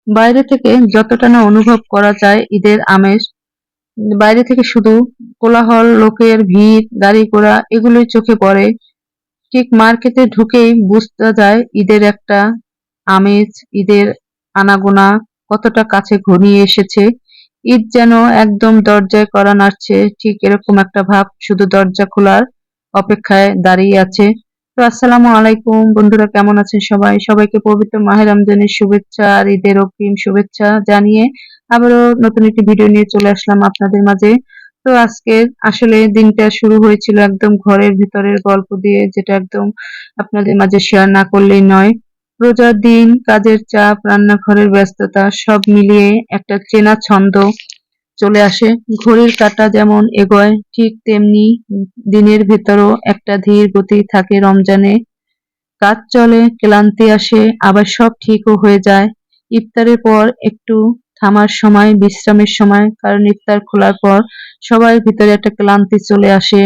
বাইরে থেকে যতটা না অনুভব করা যায় ঈদের আমেজ, বাইরে থেকে শুধু কোলাহল, লোকের ভিড়, গাড়ি ঘোড়া এগুলোই চোখে পড়ে। ঠিক মার্কেটে ঢুকেই বুঝতে যায় ঈদের একটা আমেজ, ঈদের আনাগোনা কতটা কাছে ঘনিয়ে এসেছে। ঈদ যেন একদম দরজায় কড়া নাড়ছে, ঠিক এরকম একটা ভাব, শুধু দরজা খোলার অপেক্ষায় দাঁড়িয়ে আছে। তো আসসালামু আলাইকুম বন্ধুরা, কেমন আছেন সবাই? সবাইকে পবিত্র মাহে রমজানের শুভেচ্ছা আর ঈদের অগ্রিম শুভেচ্ছা জানিয়ে আবারও নতুন একটি ভিডিও নিয়ে চলে আসলাম আপনাদের মাঝে। তো আজকে আসলে দিনটা শুরু হয়েছিল একদম ঘরের ভিতরের গল্প দিয়ে, যেটা একদম আপনাদের মাঝে শেয়ার না করলেই নয়। রোজার দিন, কাজের চাপ, রান্নাঘরের ব্যস্ততা সব মিলিয়ে একটা চেনা ছন্দ চলে আসে। ঘড়ির কাঁটা যেমন এগোয় ঠিক তেমনি দিনের ভেতরও একটা ধীর গতি থাকে রমজানে। কাজ চলে, ক্লান্তি আসে, আবার সব ঠিকও হয়ে যায়। ইফতারের পর একটু থামার সময়, বিশ্রামের সময়, কারণ ইফতার খোলার পর সবার ভিতরে একটা ক্লান্তি চলে আসে।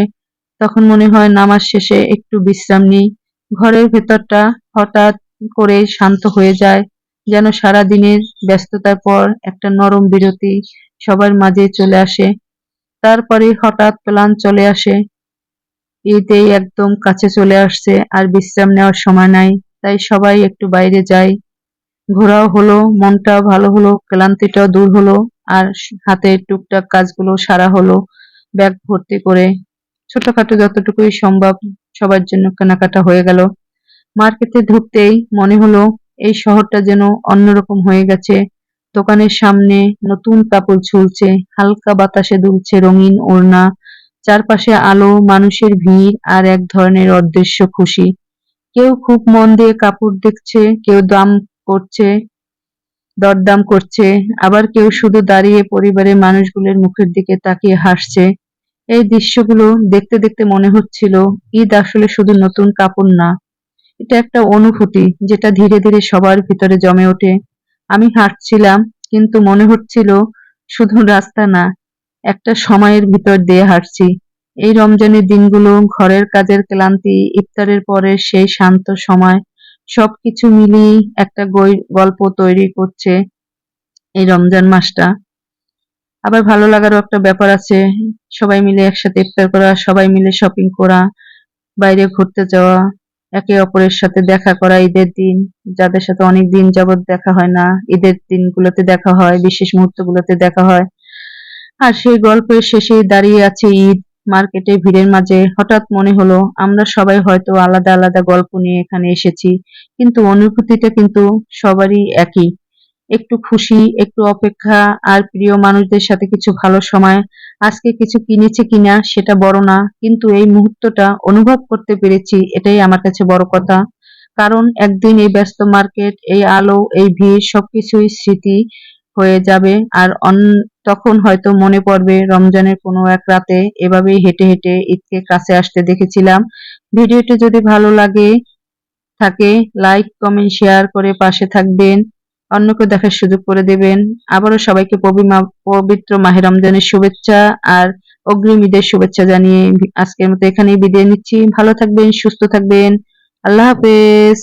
তখন মনে হয় নামাজ শেষে একটু বিশ্রাম নিই। ঘরের ভেতরটা হঠাৎ করে শান্ত হয়ে যায়, যেন সারা দিনের ব্যস্ততার পর একটা নরম বিরতি সবার মাঝে চলে আসে। তারপরে হঠাৎ প্ল্যান চলে আসে, ঈদেই একদম কাছে চলে আসছে, আর বিশ্রাম নেওয়ার সময় নাই। তাই সবাই একটু বাইরে যায়, ঘোরাও হলো, মনটাও ভালো হলো, ক্লান্তিটাও দূর হলো, আর হাতের টুকটাক কাজগুলো সারা হলো ব্যাগ ভর্তি করে। ছোটখাটো যতটুকুই সম্ভব সবার জন্য কেনাকাটা হয়ে গেল। মার্কেটে ঢুকতেই মনে হলো এই শহরটা যেন অন্যরকম হয়ে গেছে। দোকানের সামনে নতুন কাপড় ঝুলছে, হালকা বাতাসে দুলছে রঙিন ওড়না, চারপাশে আলো, মানুষের ভিড় আর এক ধরনের অদৃশ্য খুশি। কেউ খুব মন দিয়ে কাপড় দেখছে, কেউ করছে দরদাম করছে, আবার কেউ শুধু দাঁড়িয়ে পরিবারের মানুষগুলোর মুখের দিকে তাকিয়ে হাসছে। এই দৃশ্যগুলো দেখতে দেখতে মনে হচ্ছিল ঈদ আসলে শুধু নতুন কাপড় না, এটা একটা অনুভূতি যেটা ধীরে ধীরে সবার ভিতরে জমে ওঠে। আমি হাঁটছিলাম, কিন্তু মনে হচ্ছিল শুধু রাস্তা না, একটা সময়ের ভিতর দিয়ে হাঁটছি। এই রমজানের দিনগুলো, ঘরের কাজের ক্লান্তি, ইফতারের পরের সেই শান্ত সময়, সবকিছু মিলিয়ে একটা গল্প তৈরি করছে এই রমজান মাসটা। আবার ভালো লাগারও একটা ব্যাপার আছে, সবাই মিলে একসাথে ইফতার করা, সবাই মিলে শপিং করা, বাইরে ঘুরতে যাওয়া, একে অপরের সাথে দেখা করা ঈদের দিন, যাদের সাথে অনেক দিন যাবৎ দেখা হয় না, ঈদের দিনগুলোতে দেখা হয়, বিশেষ মুহূর্তগুলোতে দেখা হয়। আর সেই গল্পের শেষেই দাঁড়িয়ে আছে ঈদ। মার্কেটে ভিড়ের মাঝে হঠাৎ মনে হলো আমরা সবাই হয়তো আলাদা আলাদা গল্প নিয়ে এখানে এসেছি, কিন্তু অনুভূতিটা কিন্তু সবারই একই। একটু খুশি, একটু অপেক্ষা, আর প্রিয় মানুষদের সাথে কিছু ভালো সময়। আজকে কিছু কিনেছি কিনা সেটা বড় না, কিন্তু এই মুহূর্তটা অনুভব করতে পেরেছি, এটাই আমার কাছে বড় কথা। কারণ একদিন এই ব্যস্ত মার্কেট, এই আলো, এই ভিড় সবকিছুই স্মৃতি হয়ে যাবে। আর তখন হয়তো মনে পড়বে রমজানের কোনো এক রাতে এভাবেই হেঁটে হেঁটে ঈদকে কাছে আসতে দেখেছিলাম। ভিডিওটি যদি ভালো লাগে থাকে, লাইক, কমেন্ট, শেয়ার করে পাশে থাকবেন, অন্যকে দেখার সুযোগ করে দেবেন। আবারও সবাইকে পবিত্র মাহে রমজানের শুভেচ্ছা আর অগ্রিম ঈদের শুভেচ্ছা জানিয়ে আজকের মতো এখানেই বিদায় নিচ্ছি। ভালো থাকবেন, সুস্থ থাকবেন। আল্লাহ হাফেজ।